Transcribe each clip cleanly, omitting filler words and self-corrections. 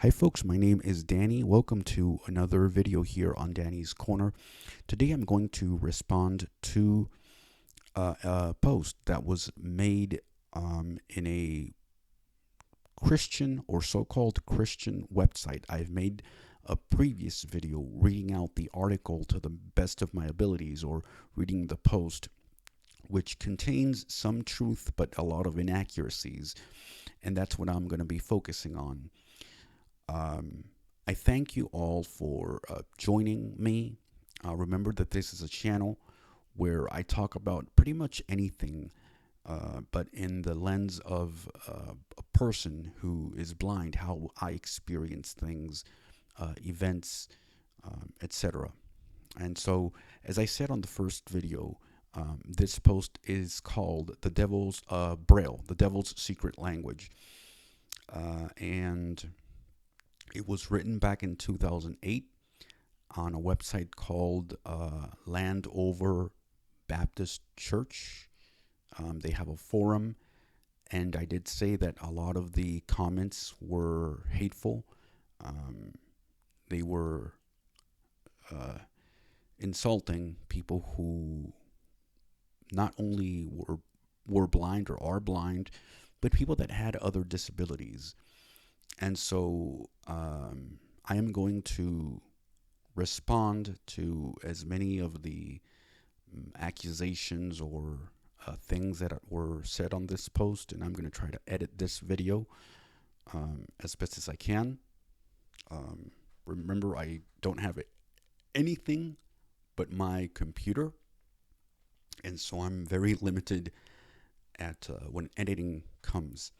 Hi folks, my name is Danny. Welcome to another video here on Danny's Corner. Today I'm going to respond to a post that was made in a Christian or so-called Christian website. I've made a previous video reading out the article to the best of my abilities, or reading the post, which contains some truth but a lot of inaccuracies, and that's what I'm going to be focusing on. I thank you all for joining me. Remember that this is a channel where I talk about pretty much anything, but in the lens of a person who is blind, how I experience things, events, etc. And so, as I said on the first video, this post is called The Devil's Braille, The Devil's Secret Language. And it was written back in 2008 on a website called Landover Baptist Church. They have a forum, and I did say that a lot of the comments were hateful. They were insulting people who not only were blind or are blind, but people that had other disabilities. And so I am going to respond to as many of the accusations or things that were said on this post, and I'm going to try to edit this video as best as I can. Remember, I don't have anything but my computer, and so I'm very limited at when editing comes.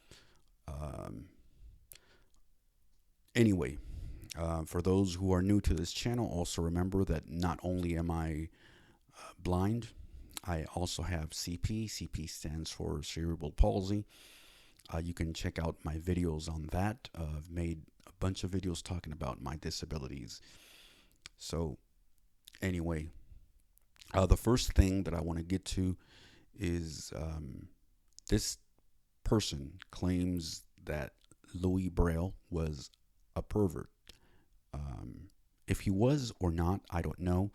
Anyway, for those who are new to this channel, also remember that not only am I blind, I also have CP. CP stands for cerebral palsy. You can check out my videos on that. I've made a bunch of videos talking about my disabilities. So anyway, the first thing that I want to get to is this person claims that Louis Braille was a pervert. If he was or not, I don't know,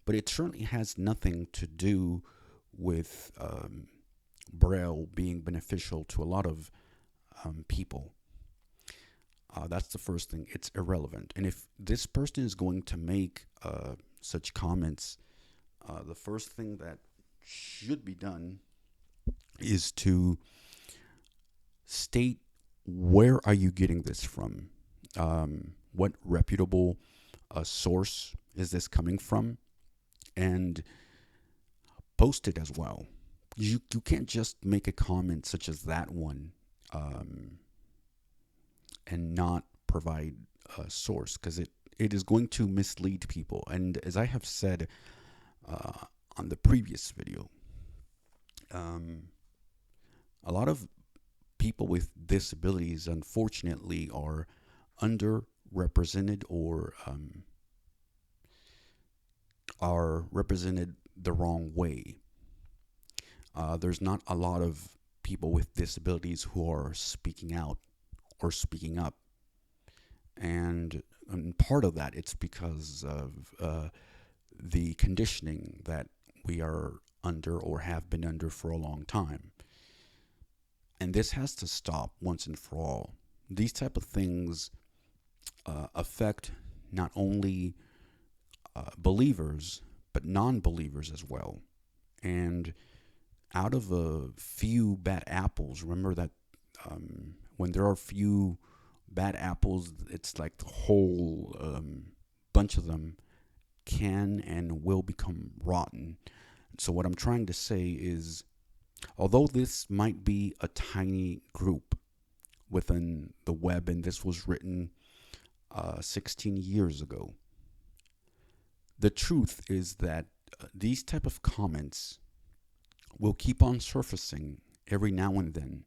but it certainly has nothing to do with Braille being beneficial to a lot of people. That's the first thing. It's irrelevant. And if this person is going to make such comments, the first thing that should be done is to state, where are you getting this from? What reputable source is this coming from? And post it as well. You can't just make a comment such as that one and not provide a source, because it is going to mislead people. And as I have said on the previous video, a lot of people with disabilities, unfortunately, are underrepresented or are represented the wrong way. There's not a lot of people with disabilities who are speaking out or speaking up. And part of that, it's because of the conditioning that we are under or have been under for a long time. And this has to stop once and for all. These type of things affect not only believers, but non-believers as well. And out of a few bad apples, remember that when there are few bad apples, it's like the whole bunch of them can and will become rotten. So what I'm trying to say is, although this might be a tiny group within the web, and this was written 16 years ago, the truth is that these type of comments will keep on surfacing every now and then.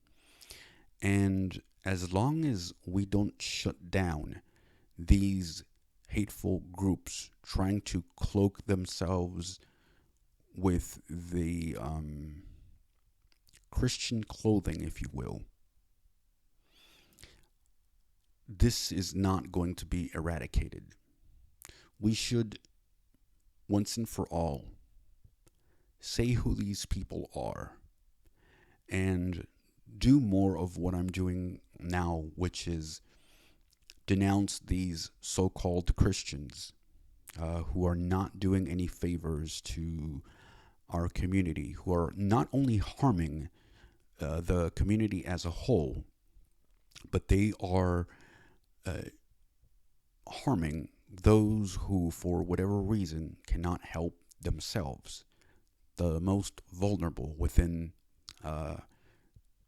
And as long as we don't shut down these hateful groups trying to cloak themselves with the Christian clothing, if you will, this is not going to be eradicated. We should, once and for all, say who these people are and do more of what I'm doing now, which is denounce these so called Christians who are not doing any favors to our community, who are not only harming the community as a whole, but they are uh, harming those who, for whatever reason, cannot help themselves. The most vulnerable within uh,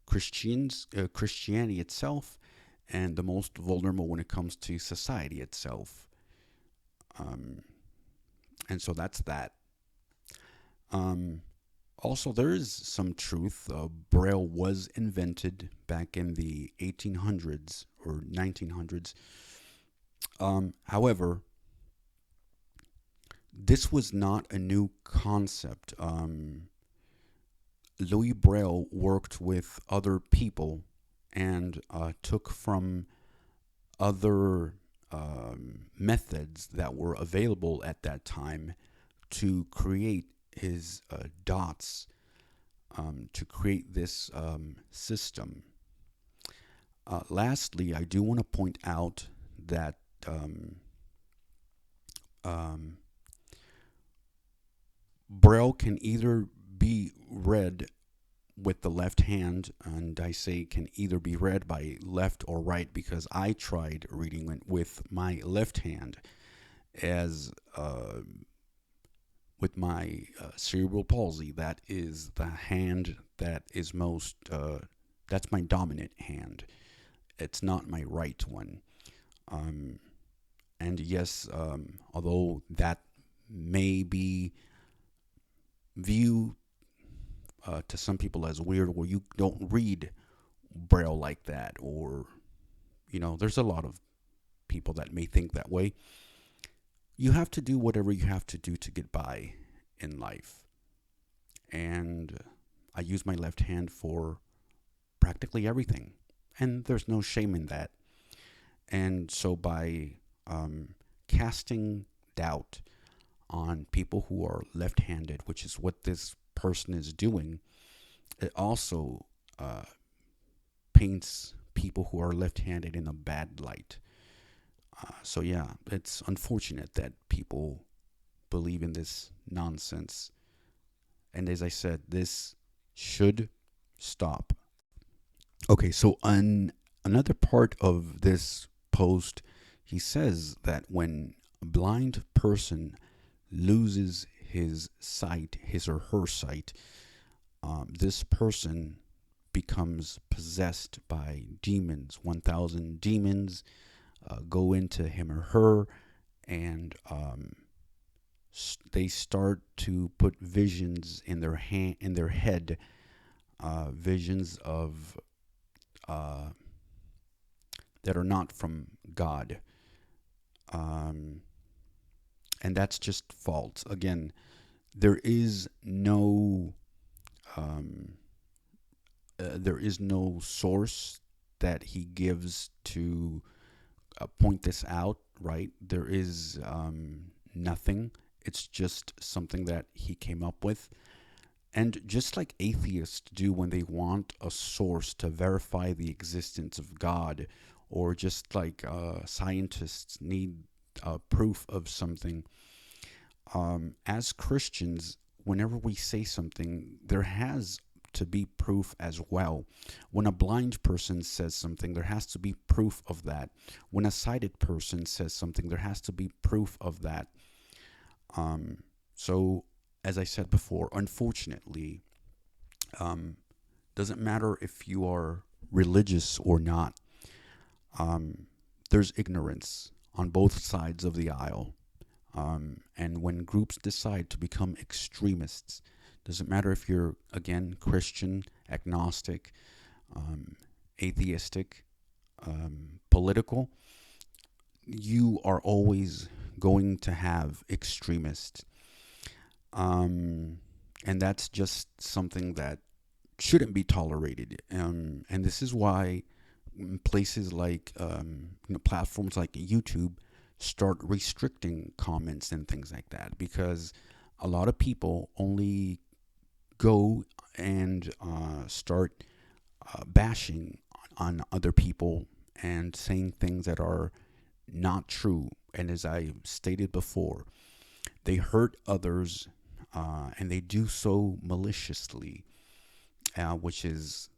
Christianity itself, and the most vulnerable when it comes to society itself. Um, and so that's that. Um, Also, there is some truth. Braille was invented back in the 1800s or 1900s. However, this was not a new concept. Louis Braille worked with other people and took from other methods that were available at that time to create his dots, to create this system. Lastly, I do want to point out that um, Braille can either be read with the left hand, and I say can either be read by left or right because I tried reading it with my left hand, as with my cerebral palsy. That is the hand that is most, that's my dominant hand. It's not my right one. Um, and yes, although that may be viewed to some people as weird, where you don't read Braille like that, or, there's a lot of people that may think that way. You have to do whatever you have to do to get by in life. And I use my left hand for practically everything. And there's no shame in that. And so by casting doubt on people who are left handed, which is what this person is doing, it also paints people who are left handed in a bad light. So, yeah, it's unfortunate that people believe in this nonsense. And as I said, this should stop. Okay, so on another part of this post, he says that when a blind person loses his sight, his or her sight, this person becomes possessed by demons. 1,000 demons go into him or her, and they start to put visions in their head, visions of that are not from God, and that's just false. Again, there is no source that he gives to point this out. Right? There is nothing. It's just something that he came up with. And just like atheists do when they want a source to verify the existence of God, or just like scientists need proof of something, as Christians, whenever we say something, there has to be proof as well. When a blind person says something, there has to be proof of that. When a sighted person says something, there has to be proof of that. So, as I said before, unfortunately, doesn't matter if you are religious or not, there's ignorance on both sides of the aisle. And when groups decide to become extremists, doesn't matter if you're, again, Christian, agnostic, atheistic, political, you are always going to have extremists. And that's just something that shouldn't be tolerated. And this is why places like platforms like YouTube start restricting comments and things like that, because a lot of people only go and start bashing on other people and saying things that are not true. And as I stated before, they hurt others, and they do so maliciously, which is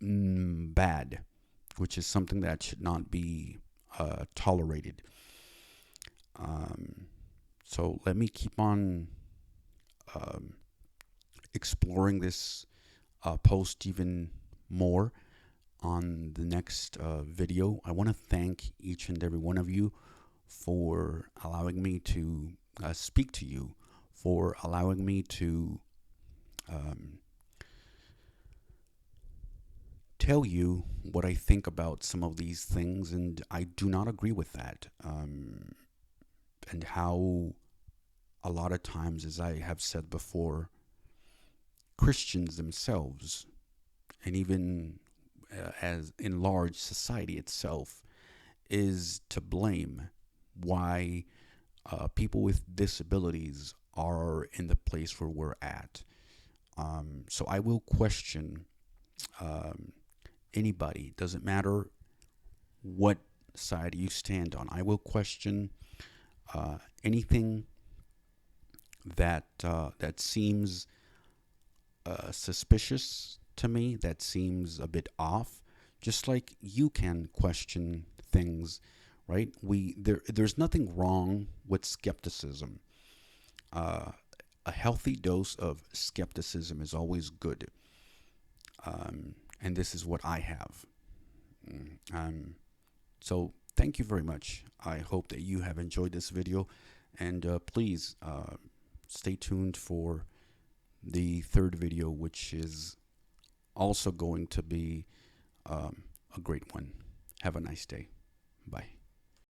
bad, which is something that should not be tolerated. Um, so let me keep on um, exploring this post even more on the next video. I want to thank each and every one of you for allowing me to speak to you, for allowing me to um, tell you what I think about some of these things, and I do not agree with that. And how a lot of times, as I have said before, Christians themselves, and even as in large society itself, is to blame why people with disabilities are in the place where we're at. So I will question um, anybody, doesn't matter what side you stand on. I will question anything that seems suspicious to me, that seems a bit off. Just like you can question things, right? There's nothing wrong with skepticism. Uh, a healthy dose of skepticism is always good, and this is what I have. So thank you very much. I hope that you have enjoyed this video, and please stay tuned for the third video, which is also going to be a great one. Have a nice day. Bye.